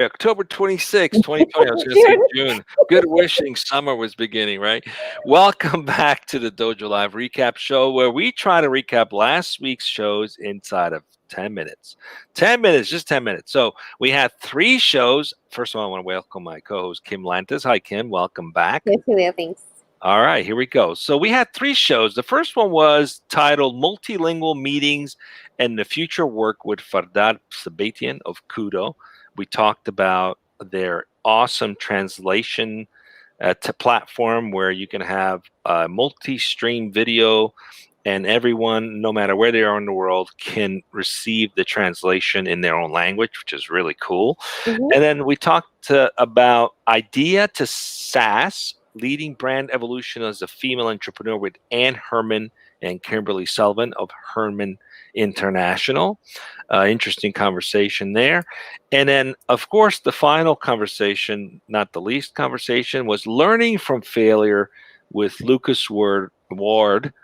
October 26th, 2020. I was going to say June. Good wishing summer was beginning, right? Welcome back to the Dojo Live recap show, where we try to recap last week's shows inside of 10 minutes. 10 minutes, just 10 minutes. So we had 3 shows. First of all, I want to welcome my co-host, Kim Lantis. Hi, Kim. Welcome back. Yes, Julia, thanks. All right, here we go. So we had 3 shows. The first one was titled Multilingual Meetings and the Future Work with Fardad Zabetian of KUDO. We talked about their awesome translation to platform where you can have multi-stream video and everyone, no matter where they are in the world, can receive the translation in their own language, which is really cool. And then we talked about idea to SaaS, leading brand evolution as a female entrepreneur with Herrmann and Kimberly Sullivan of Herrmann International. Interesting conversation there. And then, of course, the final conversation, not the least conversation, was learning from failure with Lucas Ward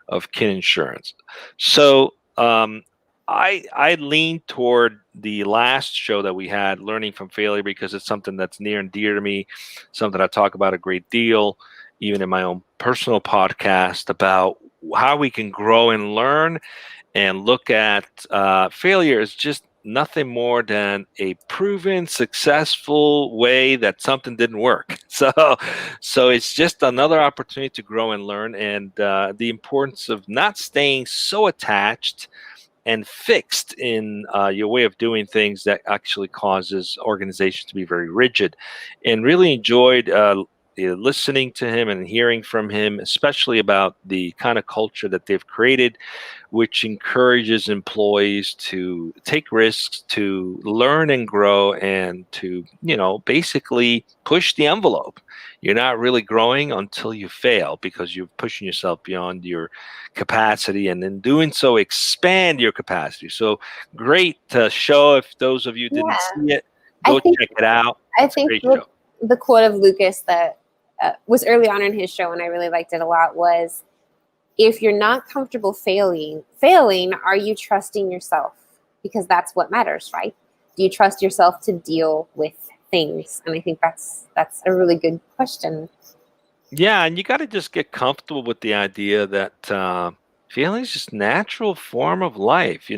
of Kin Insurance. So I lean toward the last show that we had, learning from failure, because it's something that's near and dear to me, something I talk about a great deal, even in my own personal podcast, about how we can grow and learn and look at failure as just nothing more than a proven successful way that something didn't work. So it's just another opportunity to grow and learn, and the importance of not staying so attached and fixed in your way of doing things that actually causes organizations to be very rigid. And really enjoyed listening to him and hearing from him, especially about the kind of culture that they've created, which encourages employees to take risks, to learn and grow, and to, basically push the envelope. You're not really growing until you fail, because you're pushing yourself beyond your capacity, and in doing so, expand your capacity. So great show. If those of you didn't see it, go check it out. I think the quote of Lucas that was early on in his show, and I really liked it a lot, was, if you're not comfortable failing, are you trusting yourself? Because that's what matters, right? Do you trust yourself to deal with things? And I think that's a really good question. Yeah, and you got to just get comfortable with the idea that failing is just natural form of life.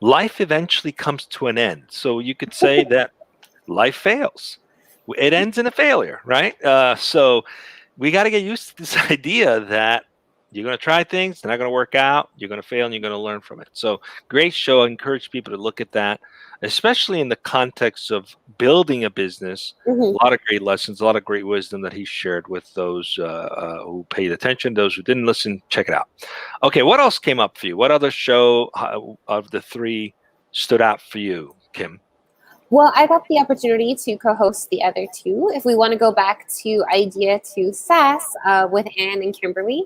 Life eventually comes to an end. So you could say that life fails. It ends in a failure, right? So we got to get used to this idea that you're going to try things, they're not going to work out, you're going to fail, and you're going to learn from it. So great show. I encourage people to look at that, especially in the context of building a business. A lot of great lessons, a lot of great wisdom that he shared with those who paid attention. Those who didn't listen, check it out. Okay, what else came up for you? What other show of the 3 stood out for you, Kim? Well, I got the opportunity to co-host the other 2. If we want to go back to Idea to SaaS with Anne and Kimberly,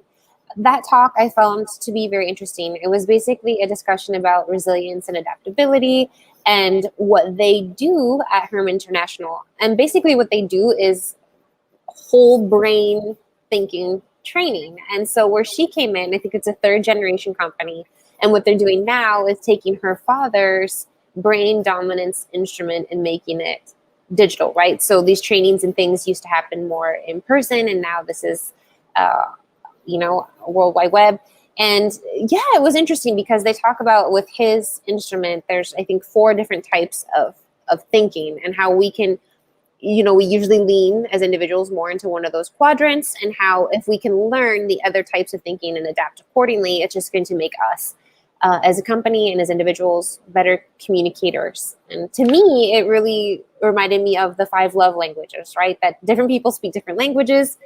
that talk I found to be very interesting. It was basically a discussion about resilience and adaptability and what they do at Herrmann International. And basically what they do is whole brain thinking training. And so where she came in, I think it's a 3rd generation company. And what they're doing now is taking her father's brain dominance instrument and making it digital, right? So these trainings and things used to happen more in person, and now this is, World Wide Web. And yeah, it was interesting because they talk about with his instrument, there's, I think, 4 different types of thinking, and how we can, we usually lean as individuals more into one of those quadrants, and how if we can learn the other types of thinking and adapt accordingly, it's just going to make us as a company and as individuals better communicators. And to me, it really reminded me of the 5 love languages, right? That different people speak different languages.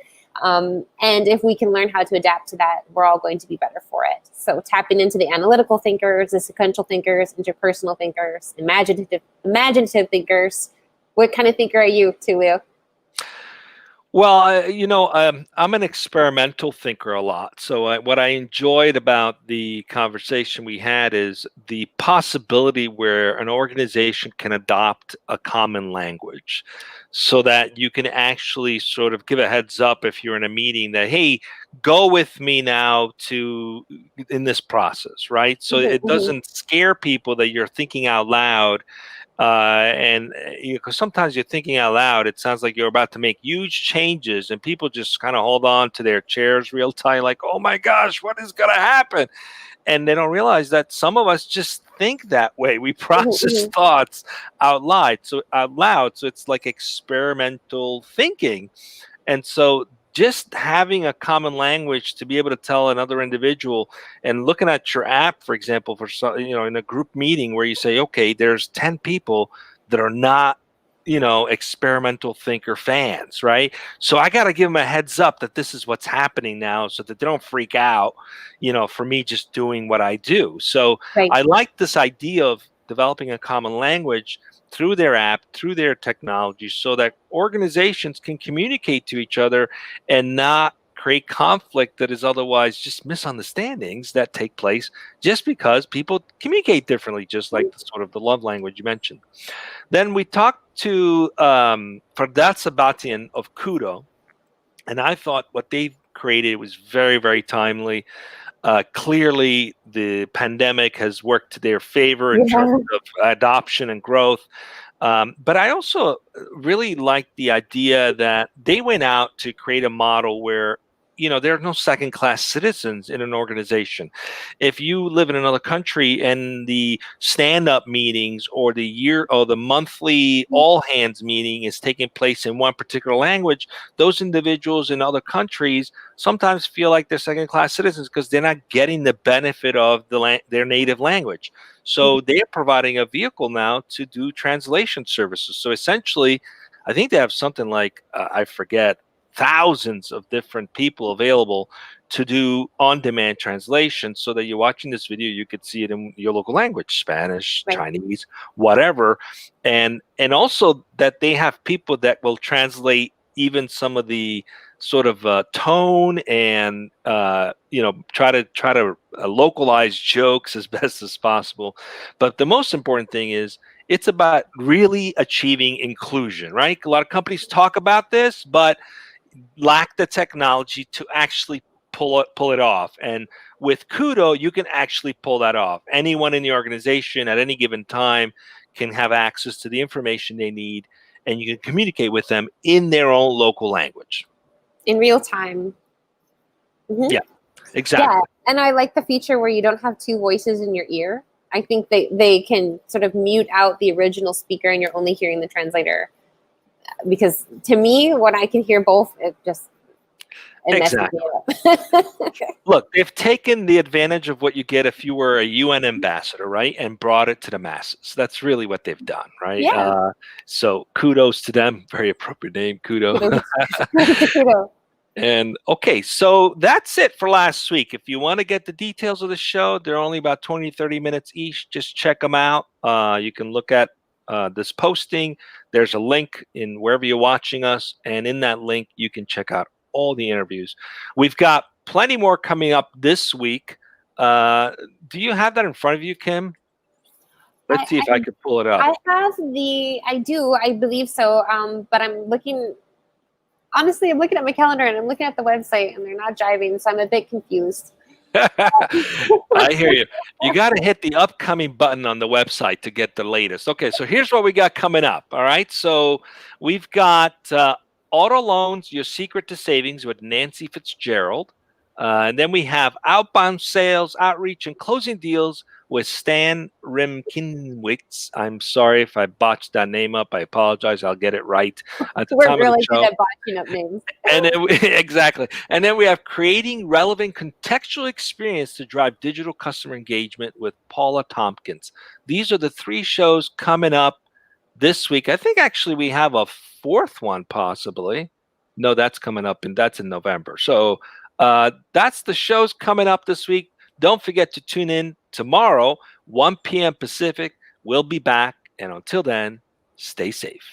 And if we can learn how to adapt to that, we're all going to be better for it. So tapping into the analytical thinkers, the sequential thinkers, interpersonal thinkers, imaginative thinkers. What kind of thinker are you, Tulio? Well, I'm an experimental thinker a lot. So what I enjoyed about the conversation we had is the possibility where an organization can adopt a common language, so that you can actually sort of give a heads up if you're in a meeting that, hey, go with me now in this process, right? So it doesn't scare people that you're thinking out loud And because sometimes you're thinking out loud, it sounds like you're about to make huge changes, and people just kind of hold on to their chairs real tight, like, "Oh my gosh, what is going to happen?" And they don't realize that some of us just think that way. We process thoughts out loud, so it's like experimental thinking. And so just having a common language to be able to tell another individual, and looking at your app, for example, for some, in a group meeting where you say, okay, there's 10 people that are not, experimental thinker fans, right? So I got to give them a heads up that this is what's happening now, so that they don't freak out, for me just doing what I do. So Right. I like this idea of developing a common language through their app, through their technology, so that organizations can communicate to each other and not create conflict that is otherwise just misunderstandings that take place just because people communicate differently, just like the love language you mentioned. Then we talked to Fardad Zabetian of KUDO, and I thought what they created was very, very timely. Clearly, the pandemic has worked to their favor in terms of adoption and growth. But I also really like the idea that they went out to create a model where, there are no second-class citizens in an organization. If you live in another country and the stand-up meetings or the monthly all-hands meeting is taking place in one particular language, those individuals in other countries sometimes feel like they're second-class citizens because they're not getting the benefit of their native language. So they're providing a vehicle now to do translation services. So essentially, I think they have something like, I forget, thousands of different people available to do on-demand translation, so that you're watching this video, you could see it in your local language, Spanish, Chinese, whatever. And also that they have people that will translate even some of the sort of tone and try to localize jokes as best as possible. But the most important thing is it's about really achieving inclusion, right? A lot of companies talk about this, but lack the technology to actually pull it off. And with KUDO, you can actually pull that off. Anyone in the organization at any given time can have access to the information they need, and you can communicate with them in their own local language. In real time. Yeah, exactly. Yeah, and I like the feature where you don't have two voices in your ear. I think they can sort of mute out the original speaker and you're only hearing the translator. Because to me, when I can hear both, it messes me up. Look, they've taken the advantage of what you get if you were a UN ambassador, right, and brought it to the masses. That's really what they've done, right? Yeah. So kudos to them. Very appropriate name, KUDO. KUDO. And okay, so that's it for last week. If you want to get the details of the show, they're only about 20, 30 minutes each. Just check them out. You can look at this posting. There's a link in wherever you're watching us, and in that link you can check out all the interviews. We've got plenty more coming up this week. Do you have that in front of you, Kim? Let's see if I can pull it up. I do, I believe so. But I'm looking, honestly, I'm looking at my calendar and I'm looking at the website and they're not jiving, so I'm a bit confused. I hear you. You got to hit the upcoming button on the website to get the latest. Okay, so here's what we got coming up. All right, so we've got Auto Loans, Your Secret to Savings with Nancy Fitzgerald. And then we have Outbound Sales, Outreach, and Closing Deals with Stan Rimkinwitz. I'm sorry if I botched that name up. I apologize. I'll get it right at the time of the show. We're really good at botching up names. And then exactly. And then we have Creating Relevant Contextual Experience to Drive Digital Customer Engagement with Paula Tompkins. These are the 3 shows coming up this week. I think actually we have a 4th one possibly. No, that's coming up, and that's in November. So that's the shows coming up this week. Don't forget to tune in tomorrow, 1 p.m. Pacific. We'll be back. And until then, stay safe.